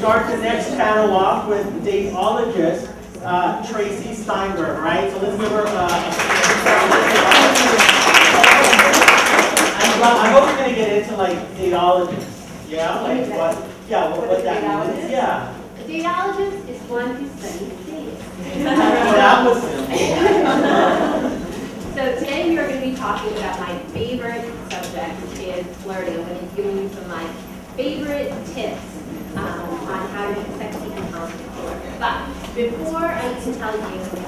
start the next panel off with Dateologist Tracey Steinberg, right? So let's give her I hope we're going to get into like dateologists. Yeah? Like what? Yeah, what that means. Yeah. A dateologist is one who studies dating. Well, that was simple. So today we are going to be talking about my favorite subject, which is flirting. I'm going to be giving you some of my favorite tips on how to be sexy and confident flirt. But before I can tell you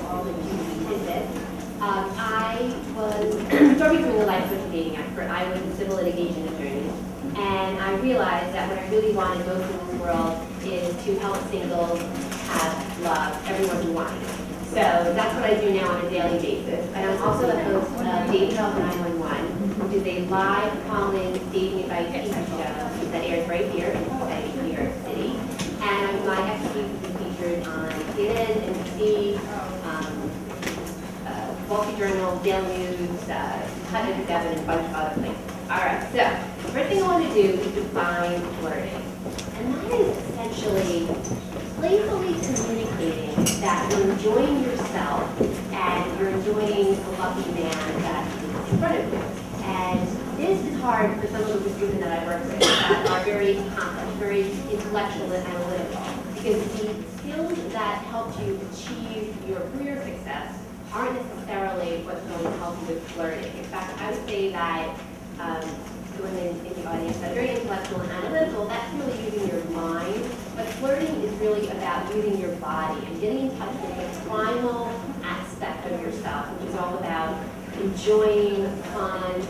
all the juicy tidbits, I was starting becoming a life-coach dating expert. I was a civil litigation attorney, and I realized that what I really wanted most in this world is to help singles have love, everyone who wanted it. So that's what I do now on a daily basis. And I'm also the host of Dating Help 911, which is a live call-in dating advice TV show that airs right here in New York City. And my expertise has been featured on CNN, NBC, Wall Street Journal, Daily News, Cut and Devin, and a bunch of other places. All right, so the first thing I want to do is define flirting. And that is essentially playfully communicating that you're enjoying yourself and you're enjoying the lucky man that is in front of you. And this is hard for some of the women that I work with that are very complex, very intellectual and analytical. Because the skills that help you achieve your career success aren't necessarily what's going to help you with flirting. In fact, I would say that the women in the audience that are very intellectual and analytical, that's really using your mind. But flirting is really about using your body and getting in touch with the primal aspect of yourself, which is all about enjoying fun,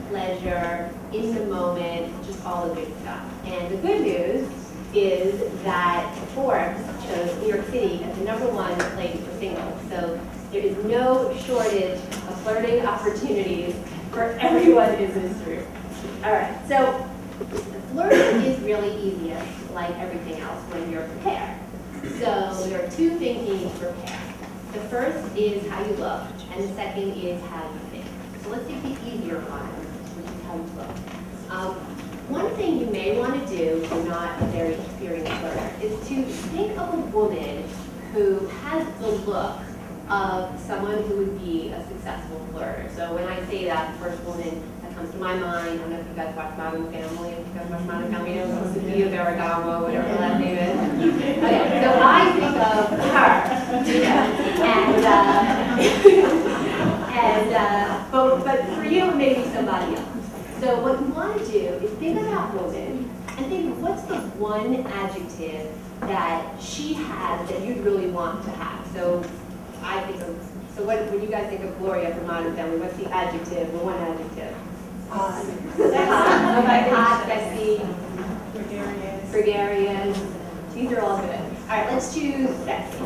pleasure, in the moment, just all the good stuff. And the good news is that Forbes chose New York City as the #1 place for singles. So there is no shortage of flirting opportunities for everyone in this room. All right, so flirting is really easiest, like everything else, when you're prepared. So there are two things you need to prepare. The first is how you look, and the second is how you think. So let's take the easier one, which is how you look. One thing you may want to do if you're not a very experienced flirter is to think of a woman who has the look of someone who would be a successful flirter. So when I say that, the first woman that comes to my mind, I don't know if you guys watch Modern Family, if you guys watch Modern Family, you know, Sofia Vergara, whatever her last name is. Okay, so I think of her. But for you, maybe somebody else. So what you want to do is think of that woman and think of what's the one adjective that she has that you'd really want to have. So I think of, so when you guys think of Gloria from Modern Family, what's the adjective, the one adjective? Hot, sexy, gregarious. These are all good. All right, let's choose sexy.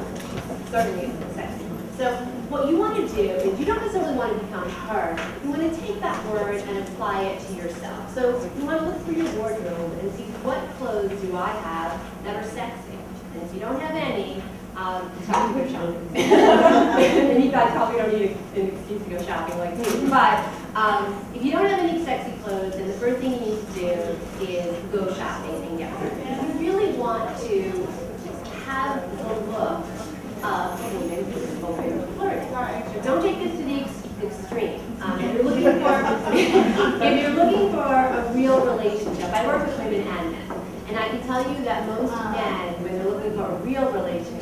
Start with you, sexy. So what you want to do is you don't necessarily want to become her. You want to take that word and apply it to yourself. So you want to look through your wardrobe and see what clothes do I have that are sexy. And if you don't have any, time to go shopping. And you guys probably don't need an excuse to go shopping like me. But if you don't have any sexy clothes, then the first thing you need to do is go shopping and get them. Because you really want to have the look of a woman who is open to flirting. Don't take this to the extreme. If you're looking for a real relationship, I work with women and men. And I can tell you that most men, when they're looking for a real relationship,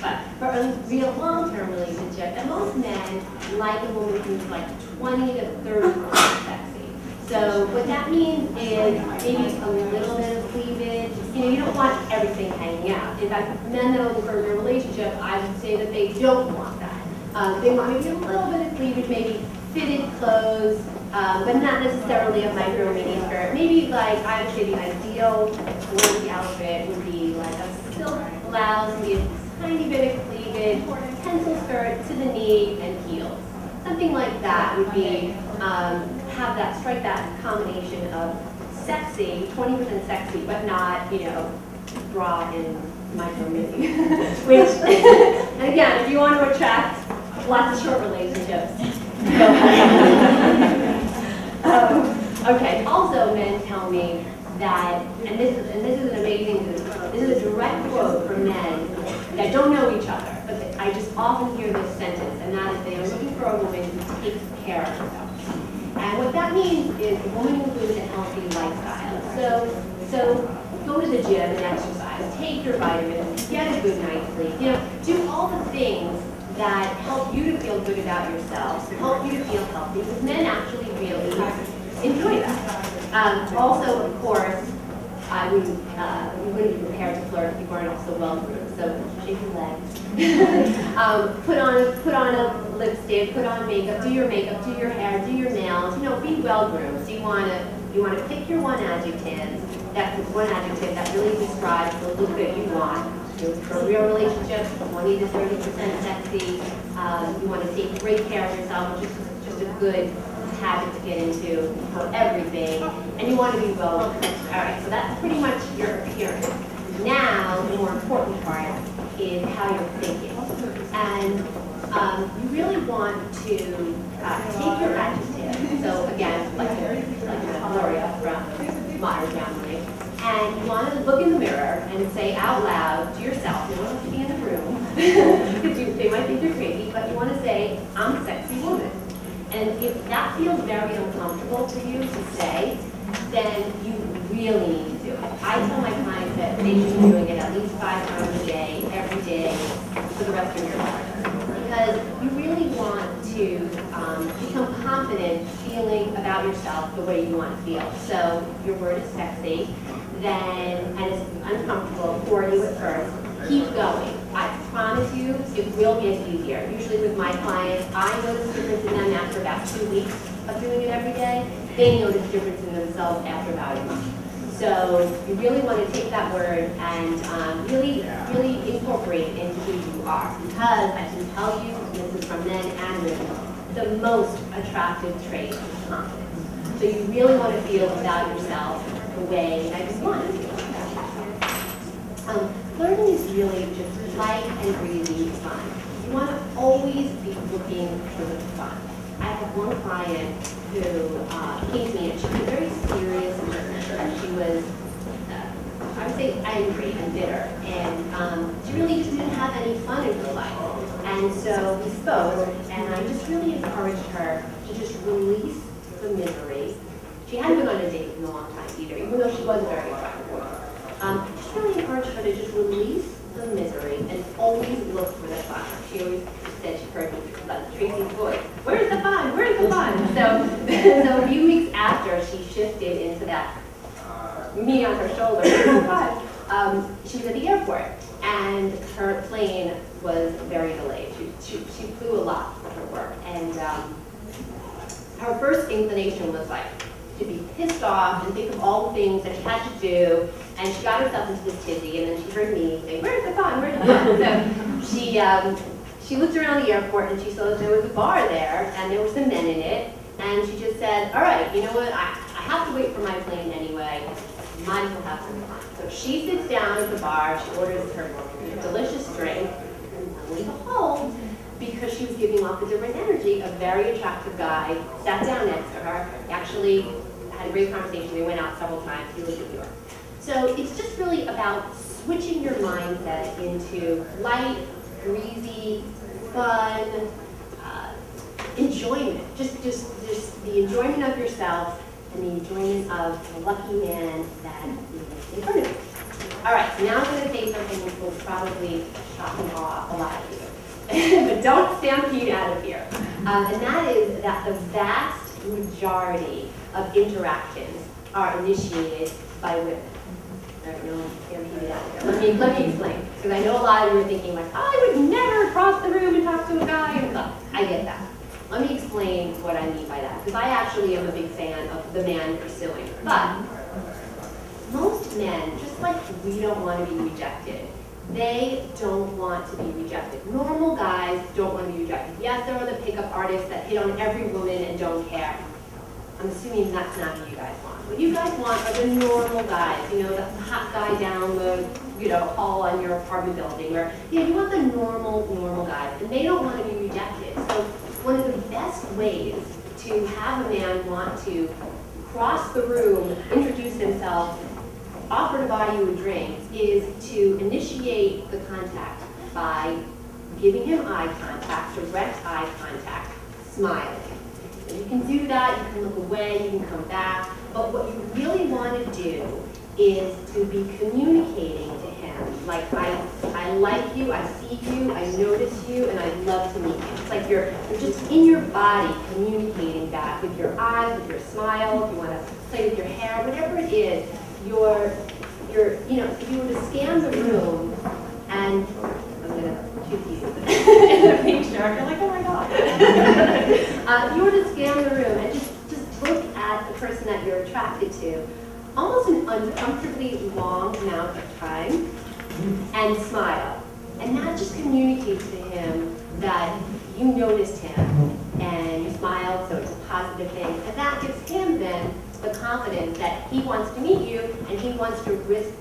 but for a real long-term relationship, that most men like a woman who's like 20 to 30% sexy. So what that means is maybe a little bit of cleavage. You know, you don't want everything hanging out. In fact, men that are looking for a real relationship, I would say that they don't want that. They want maybe a little bit of cleavage, maybe fitted clothes, but not necessarily a micro mini skirt. Maybe like, I would say the ideal sporty outfit would be like a silk blouse, maybe a tiny bit of cleavage, pencil skirt to the knee, and heels. Something like that would be, strike that combination of sexy, 20% sexy, but not, you know, bra and micro mini. Which, and again, if you want to attract lots of short relationships, go ahead. Okay, also men tell me that, and this is an amazing, this is a direct quote from men that don't know each other, but I just often hear this sentence, and that is they are looking for a woman who takes care of herself. And what that means is a woman who lives a healthy lifestyle. So go to the gym and exercise, take your vitamins, get a good night's sleep, do all the things that help you to feel good about yourself, help you to feel healthy, because men actually really enjoy that. Also, of course, we wouldn't be prepared to flirt if you weren't also well-groomed, so shake your legs. Put on a lipstick, put on makeup, do your hair, do your nails, be well-groomed. So you want to pick your one adjective, that really describes the look that you want. For a real relationship, 20 to 30% sexy. You want to take great care of yourself, which is just a good habit to get into for everything. And you want to be well cooked. All right, so that's pretty much your appearance. Now, the more important part is how you're thinking. And you really want to take your adjective. So again, like Gloria from Modern Family. And you want to look in the mirror and say out loud to yourself, you don't have to be in the room, because they might think you're crazy, but you want to say, I'm a sexy woman. And if that feels very uncomfortable to you to say, then you really need to do it. I tell my clients that they should be doing it at least 5 times a day, every day, for the rest of your life. Because you really want to become confident feeling about yourself the way you want to feel. So your word is sexy, and it's uncomfortable for you at first. Keep going. I promise you, it will get easier. Usually with my clients, I notice a difference in them after about 2 weeks of doing it every day. They notice a difference in themselves after about a month. So you really want to take that word and really incorporate it into who you are. Because I can tell you, this is from men and women, the most attractive trait is confidence. So you really want to feel about yourself the way that you want to feel. Flirting is really just light and breezy fun. You want to always be looking for the fun. I have one client who came to me and she was very serious and she was, I would say, angry and bitter. And she really just didn't have any fun in her life. And so we spoke and I just really encouraged her to just release the misery. She hadn't been on a date in a long time either, even though she was very attractive. Just really encouraged her to just release the misery and always look for the fun. She always said she heard me like Tracy's voice, where's the fun? Where's the fun? So a few weeks after she shifted into that me on her shoulder, where's the fun? She was at the airport and her plane was very delayed. She flew a lot for her work and her first inclination was like, to be pissed off and think of all the things that she had to do, and she got herself into this tizzy, and then she heard me say, where's the fun, where's the fun? So she looked around the airport and she saw that there was a bar there, and there were some men in it, and she just said, all right, you know what, I have to wait for my plane anyway, might as well have some fun. So she sits down at the bar, she orders her delicious drink, and lo and behold, because she was giving off a different energy, a very attractive guy sat down next to her, actually had a great conversation. They went out several times. He lived in New York. So it's just really about switching your mindset into light, breezy, fun, enjoyment. Just the enjoyment of yourself and the enjoyment of the lucky man that is in front of you. All right, so now I'm going to say something which will probably shock and awe a lot of you. But don't stampede out of here. And that is that the vast majority of interactions are initiated by women. I don't know, stampede out of here. Let me explain. Because I know a lot of you are thinking like, I would never cross the room and talk to a guy. And stuff. I get that. Let me explain what I mean by that. Because I actually am a big fan of the man pursuing. But most men, just like we don't want to be rejected, they don't want to be rejected. Normal guys don't want to be rejected. Yes, there are the pickup artists that hit on every woman and don't care. I'm assuming that's not what you guys want. What you guys want are the normal guys, you know, the hot guy down the, hall on your apartment building, or, you want the normal guys, and they don't want to be rejected. So one of the best ways to have a man want to cross the room, introduce himself, offer to buy you a drink is to initiate the contact by giving him eye contact, direct eye contact, smiling. And you can do that, you can look away, you can come back, but what you really want to do is to be communicating to him, like, I like you, I see you, I notice you, and I'd love to meet you. It's like you're just in your body communicating that with your eyes, with your smile, if you want to play with your hair, whatever it is, you're, you know, if you were to scan the room, and I'm going to shoot you in the pink shark, you're like, oh my God. If you were to scan the room and just look at the person that you're attracted to, almost an uncomfortably long amount of time, and smile. And that just communicates to him that you noticed him and you smiled, so it's a positive thing. And that gives him then the confidence that he wants to meet you and he wants to risk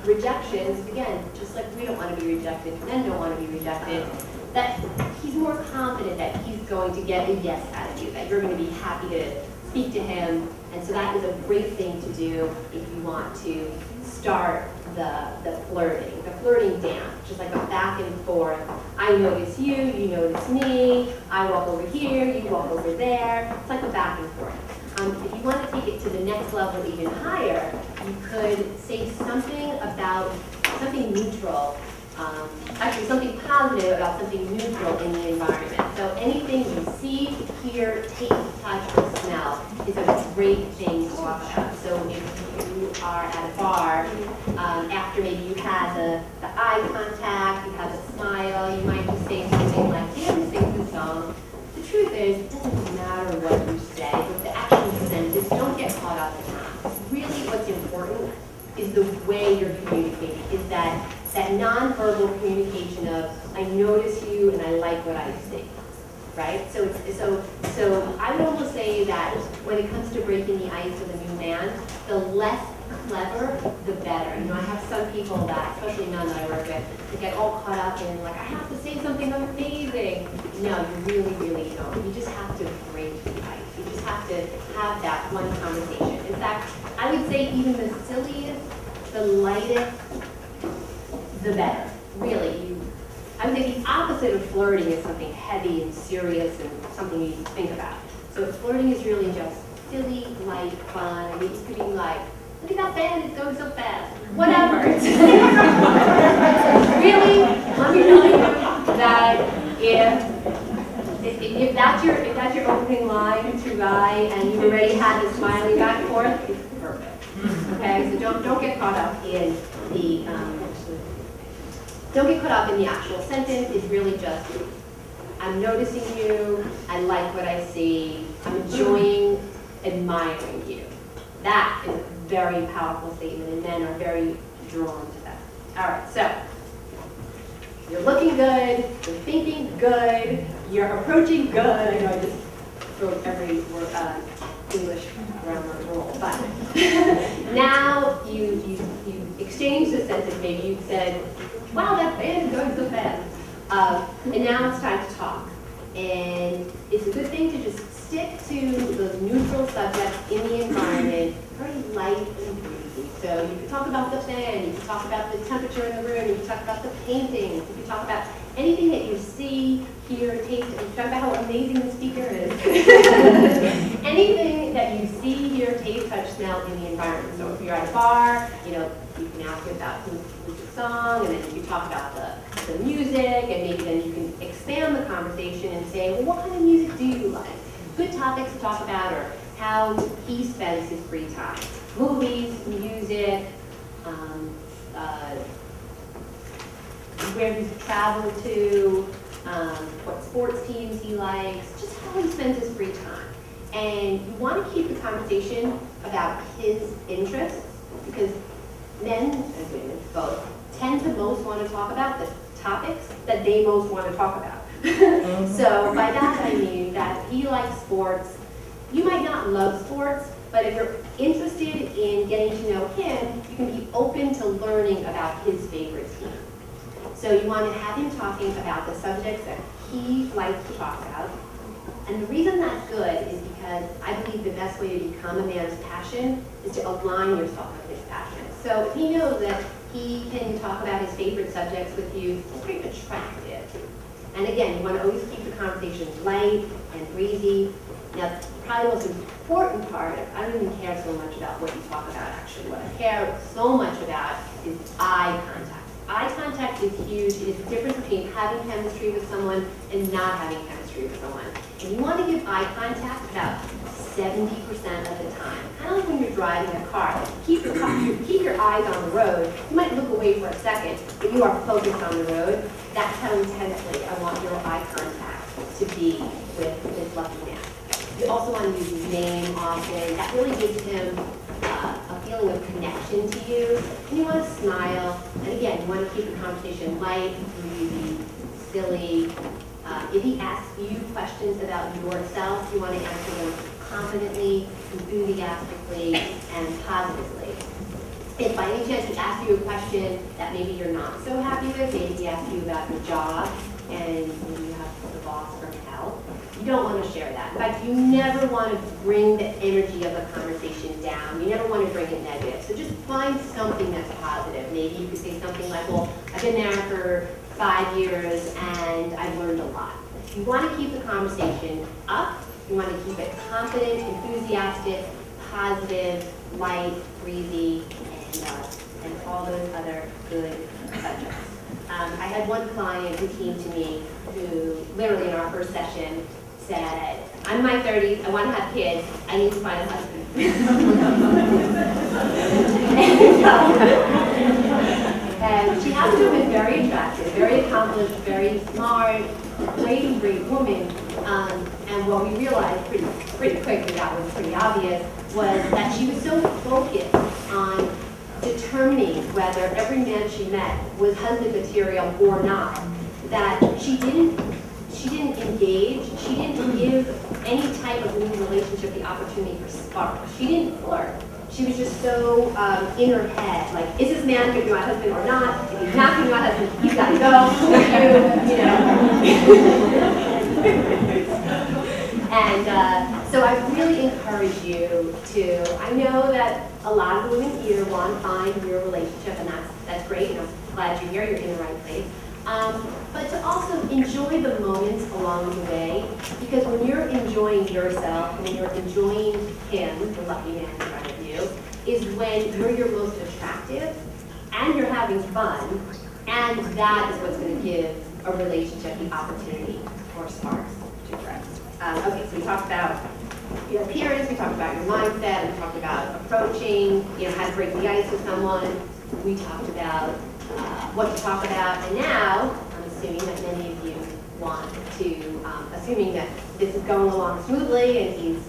rejections. Again, just like we don't want to be rejected, men don't want to be rejected, that he's more confident that he's going to get a yes out of you, that you're going to be happy to speak to him. And so that is a great thing to do if you want to start the flirting dance, just like a back and forth. I notice you, you notice me, I walk over here, you walk over there. It's like a back and forth. If you want to take it to the next level even higher, you could say something about something neutral, actually something positive about something neutral in the environment. So anything you see, hear, taste, touch, or smell is a great thing to talk about. So if you are at a bar, after maybe you had the eye contact, you had the smile, you might just say something like, "Do you ever sing this song?" The truth is, it doesn't matter what you say, but the actual sentence, don't get caught up in that. Really what's important is the way you're communicating, is that nonverbal communication of, I notice you and I like what I see, right? So I would almost say that when it comes to breaking the ice with a new man, the less clever, the better. You know, I have some people that, especially none that I work with, that get all caught up in, like, I have to say something amazing. No, you really, really don't. You just have to break the ice. You just have to have that one conversation. In fact, I would say even the silliest, the lightest, the better. Really, I would say the opposite of flirting is something heavy and serious and something you think about. So flirting is really just silly, light, fun. I mean, it could be like, look at that band, it's going so fast. Whatever. Really, let me tell you that if that's your opening line to a guy and you already had the smiling back and forth, it's perfect. Okay, so don't get caught up in the actual sentence. It's really just, I'm noticing you, I like what I see, I'm enjoying, admiring you. That is a very powerful statement, and men are very drawn to that. All right, so you're looking good, you're thinking good, you're approaching good. I know I just throw every word, English grammar rule, but now you exchanged the sentence. Maybe you said, wow, that band is going so fast. And now it's time to talk. And it's a good thing to just stick to those neutral subjects in the environment, very light and breezy. So you can talk about the fan, you can talk about the temperature in the room, you can talk about the paintings, you can talk about anything that you see, hear, taste, and you can talk about how amazing the speaker is. Anything that you see, hear, taste, touch, smell in the environment. So if you're at a bar, you know, you can ask about who's the song, and then you can talk about the music, and maybe then you can expand the conversation and say, well, what kind of music do you like? Good topics to talk about, or how he spends his free time. Movies, music, where he's traveled to, what sports teams he likes, just how he spends his free time. And you want to keep the conversation about his interests, because men and women both tend to most want to talk about the topics that they most want to talk about. So by that I mean that he likes sports. You might not love sports, but if you're interested in getting to know him, you can be open to learning about his favorite team. So you want to have him talking about the subjects that he likes to talk about. And the reason that's good is because I believe the best way to become a man's passion is to align yourself with his passion. So if he knows that he can talk about his favorite subjects with you, it's very attractive. And again, you want to always keep the conversation light and breezy. Now, probably the most important part, I don't even care so much about what you talk about actually. What I care so much about is eye contact. Eye contact is huge. It is the difference between having chemistry with someone and not having chemistry with someone. And you want to give eye contact about 70% of the time. Kind of like when you're driving a car. Keep your eyes on the road. You might look away for a second, but you are focused on the road. That's how intensely I want your eye contact to be with this lucky man. You also want to use his name often. That really gives him a feeling of connection to you. And you want to smile. And again, you want to keep the conversation light, breezy, silly. If he asks you questions about yourself, you want to answer them confidently, enthusiastically, and positively. If by any chance he asks you a question that maybe you're not so happy with, maybe he asks you about your job, and maybe you have the boss from hell, you don't want to share that. In fact, you never want to bring the energy of the conversation down. You never want to bring it negative. So just find something that's positive. Maybe you could say something like, well, I've been there for 5 years and I've learned a lot. You want to keep the conversation up. You want to keep it confident, enthusiastic, positive, light, breezy, and all those other good subjects. I had one client who came to me who literally in our first session said, I'm in my 30s, I want to have kids, I need to find a husband. And she happened to have been very attractive, very accomplished, very smart, great woman. And what we realized pretty quickly, that was pretty obvious, was that she was so focused on determining whether every man she met was husband material or not, that she didn't engage, she didn't give any type of new relationship the opportunity for spark. She didn't flirt. She was just so in her head, like, is this man going to be my husband or not? If he's not going to be my husband, he's got to go. You know. And so I really encourage you to, I know that a lot of the women here want to find a real relationship, and that's great, and I'm glad you're here, you're in the right place. But to also enjoy the moments along the way, because when you're enjoying yourself, when you're enjoying him, the lucky man in front of you, is when you're your most attractive, and you're having fun, and that is what's going to give a relationship the opportunity for sparks to grow. Okay, so we talked about your appearance, we talked about your mindset, we talked about approaching, how to break the ice with someone, we talked about what to talk about, and now, I'm assuming that many of you want to, assuming that this is going along smoothly, and he's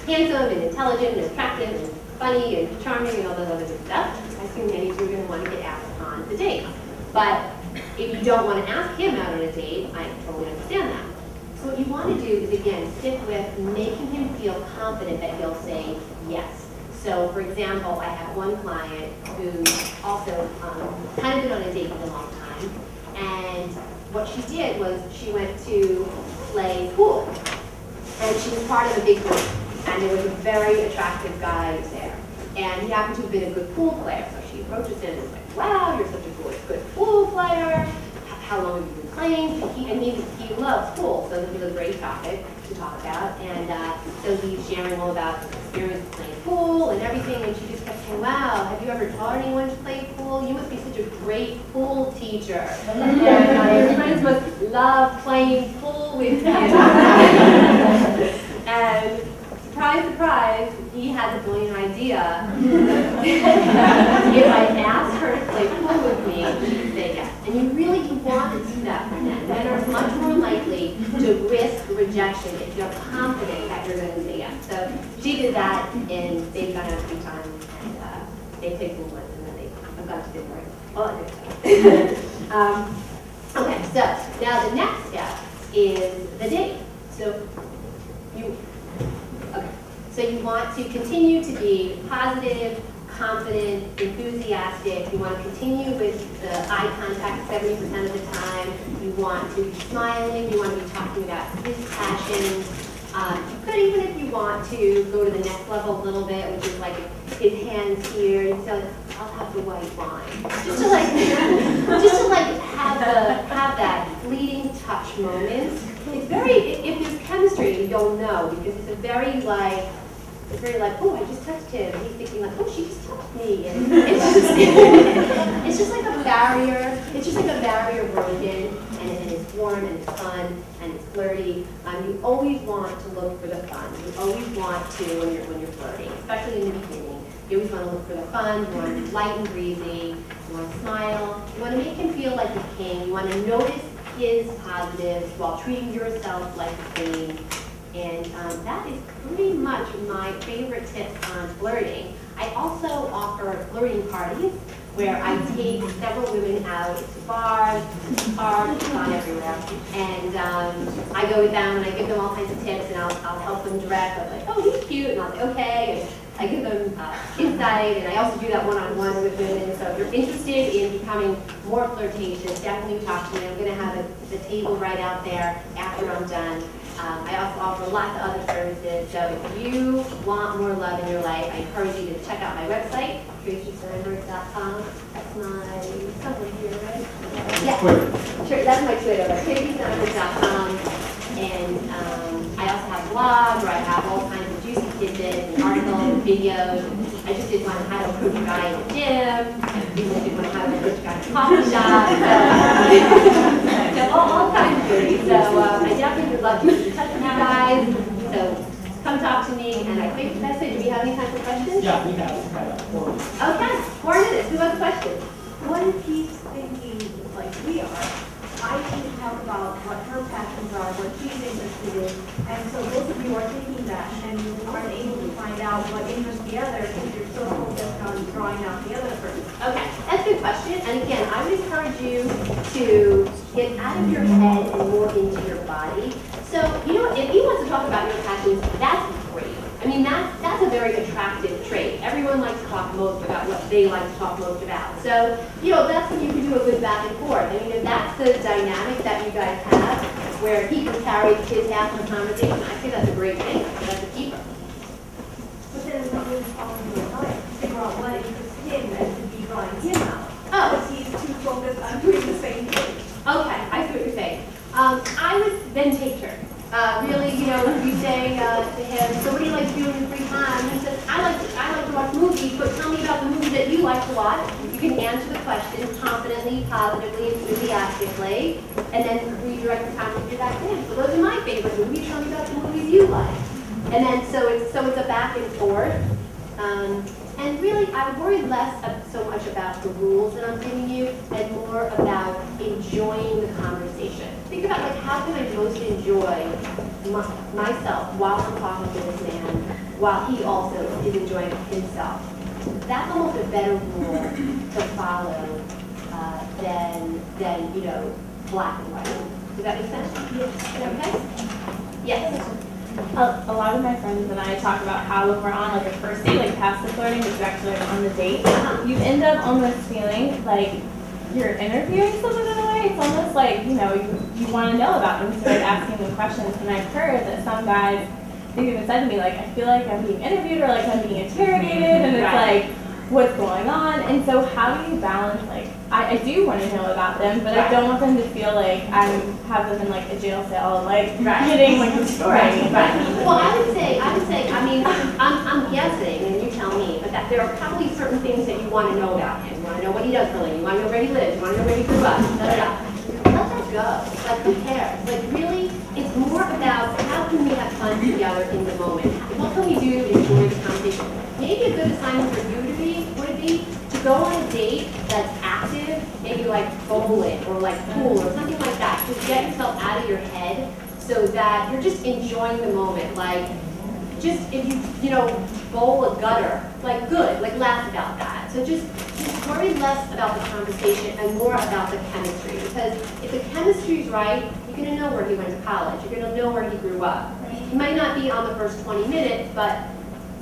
handsome and intelligent and attractive and funny and charming and all those other good stuff, I assume many of you are going to want to get asked on the date. But if you don't want to ask him out on a date, I totally understand that. So what you want to do is, again, stick with making him feel confident that he'll say yes. So, for example, I have one client who also kind of been on a date for a long time, and what she did was she went to play pool, and she was part of a big group, and there was a very attractive guy there, and he happened to have been a good pool player, so she approaches him and was like, wow, you're such a good pool player, how long have you been playing? He loves pool, so this was a great topic to talk about, and so he's sharing all about his experience playing pool and everything, and she just kept saying, wow, have you ever taught anyone to play pool? You must be such a great pool teacher. And your friends must love playing pool with you. And surprise, surprise, he had the brilliant idea. If I asked her to play pool with me, she'd say yes. And you really want to do that for men. Men are much more likely to risk rejection if you're confident that you're going to say yes. So she did that, and they've gone out a few times, and they played pool once, and then they've gone to dinner. All that good stuff. Okay, so now the next step is the date. So you want to continue to be positive, confident, enthusiastic. You want to continue with the eye contact 70% of the time. You want to be smiling. You want to be talking about his passions. You could, even if you want to, go to the next level a little bit, which is like his hands here. You say, I'll have the white wine. Just to like have that fleeting touch moment. It's very, if there's chemistry, you'll know, because it's very like, oh, I just touched him. And he's thinking like, oh, she just touched me. And it's just like a barrier. It's just like a barrier broken, and it's warm and it's fun and it's flirty. You always want to look for the fun. You always want to when you're flirting, especially in the beginning. You always want to look for the fun. You want to be light and breezy. You want to smile. You want to make him feel like the king. You want to notice his positives while treating yourself like the queen. And that is pretty much my favorite tips on flirting. I also offer flirting parties where I take several women out to bars, parks, fun everywhere. And I go with them and I give them all kinds of tips, and I'll help them direct. I'm like, oh, he's cute, and I'll say, okay. And I give them insight, and I also do that one-on-one with women. So if you're interested in becoming more flirtatious, definitely talk to me. I'm going to have the table right out there after I'm done. I also offer lots of other services, so if you want more love in your life, I encourage you to check out my website, TraceySteinberg.com. That's my, somewhere here, right? Yeah, sure, that's my Twitter, TraceySteinberg.com. And I also have a blog where I have all kinds of juicy tidbits and articles and videos. I just did one on how to approach a guy in the gym. I did one on how to approach a guy in a coffee shop. So all kinds of goodies. So I definitely would love to keep in touch with you guys. So come talk to me. And I think that's it. Do we have any time for questions? Yeah, we have 4 minutes. Okay, 4 minutes. Who has a question? What if he's thinking like we are? I need to talk about what her passions are, what she's interested in, and so both of you are taking that, and you aren't able to find out what interests the other because you're so focused on drawing out the other person. Okay, that's a good question. And again, I would encourage you to get out of your head and more into your body. So, you know what, if he wants to talk about your passions, that's great. I mean, that's a very attractive trait. Everyone likes to talk most about what they like to talk most about. So, you know, that's when you can do a good back and forth. I mean, if that's the dynamic that you guys have, where he can carry his half of the conversation, I think that's a great thing. That's a keeper. But then it's not really following your life to figure out what interests him and to be drawing him out. Oh. Because he's too focused on doing the same thing. Okay, I see what you're saying. I would then take turns. Really, you know, you say to him, so what do you like to do in your free time? He says, I like to watch movies, but tell me about the movies that you like to watch. You can answer the question confidently, positively, enthusiastically, and then redirect the conversation back to him. So those are my favorite movies. Tell me about the movies you like. And then so it's a back and forth. And really, I worry less so much about the rules that I'm giving you and more about enjoying the conversation. Think about, like, how can I most enjoy myself while I'm talking to this man, while he also is enjoying himself. That's almost a better rule to follow than you know, black and white. Does that make sense? Yes. Okay? Yes. A lot of my friends and I talk about how when we're on like a first date, like past the flirting, which is actually like on the date, you end up almost feeling like you're interviewing someone in a way. It's almost like, you know, you want to know about them, so like asking them questions. And I've heard that some guys, they've even said to me, like, I feel like I'm being interviewed or like I'm being interrogated, and it's like, what's going on? And so how do you balance, like, I do want to know about them, but I don't want them to feel like I have them in like a jail cell, like getting like the story. Well, I would say, I mean, I'm guessing, and you tell me, but that there are probably certain things that you want to know about him. You want to know what he does for a living. You want to know where he lives. You want to know where he grew up. Let that go. Like, who cares? Like, really, it's more about how can we have fun together in the moment. What can we do to enjoy the conversation? Maybe a good assignment for you would be to go on a date that's active, maybe like bowling or like pool or something like that. Just get yourself out of your head so that you're just enjoying the moment. Like, just if you know, bowl a gutter, like good, like laugh about that. So just worry less about the conversation and more about the chemistry. Because if the chemistry's right, you're gonna know where he went to college. You're gonna know where he grew up. He might not be on the first 20 minutes, but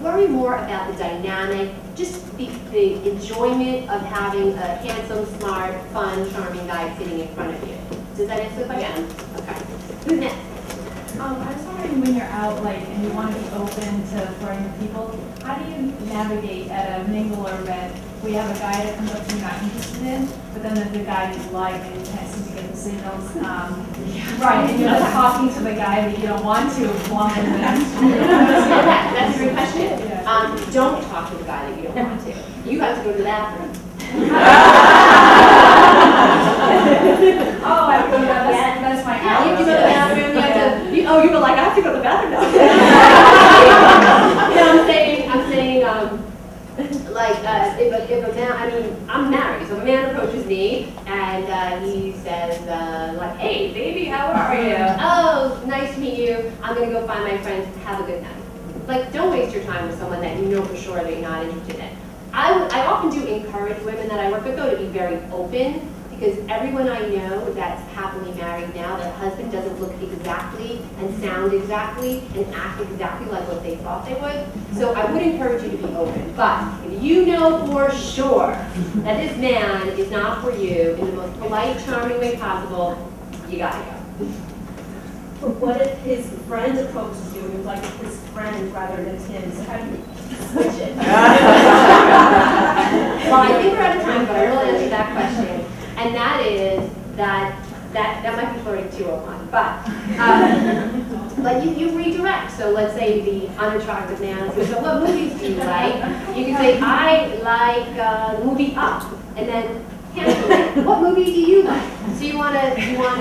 worry more about the dynamic, just the enjoyment of having a handsome, smart, fun, charming guy sitting in front of you. Does that answer the question? Yeah. Okay. Who's next? I was wondering when you're out, like, and you want to be open to flirting with people, how do you navigate at a mingle or event where you have a guy that comes up to you you're not interested in, but then there's a guy you like and you can't seem to get the signals, right, and you're like talking to the guy that you don't want to long in the next That's a great question. Yeah. Don't talk to the guy that you don't want to. You have to go to the bathroom. Oh, I have to go to the bathroom. That's my You have to go to the bathroom. You have to. You were like, I have to go to the bathroom now. I'm saying, like, if a man, I mean, I'm married, so if a man approaches me and he says, like, hey, baby, how are you? Oh, nice to meet you. I'm gonna go find my friends. Have a good night. Like, don't waste your time with someone that you know for sure that you're not interested in. I often do encourage women that I work with, though, to be very open, because everyone I know that's happily married now, their husband doesn't look exactly and sound exactly and act exactly like what they thought they would. So I would encourage you to be open. But if you know for sure that this man is not for you in the most polite, charming way possible, you gotta go. But what if his friend approaches you and you're like his friend rather than him? So how do you switch it? Well, I think we're out of time, but I will answer that question. And that is that might be flirting 201, but you redirect. So let's say the unattractive man says, so what movies do you like? You can say, I like the movie Up, and then cancel it. What movie do you like? So you want to redirect.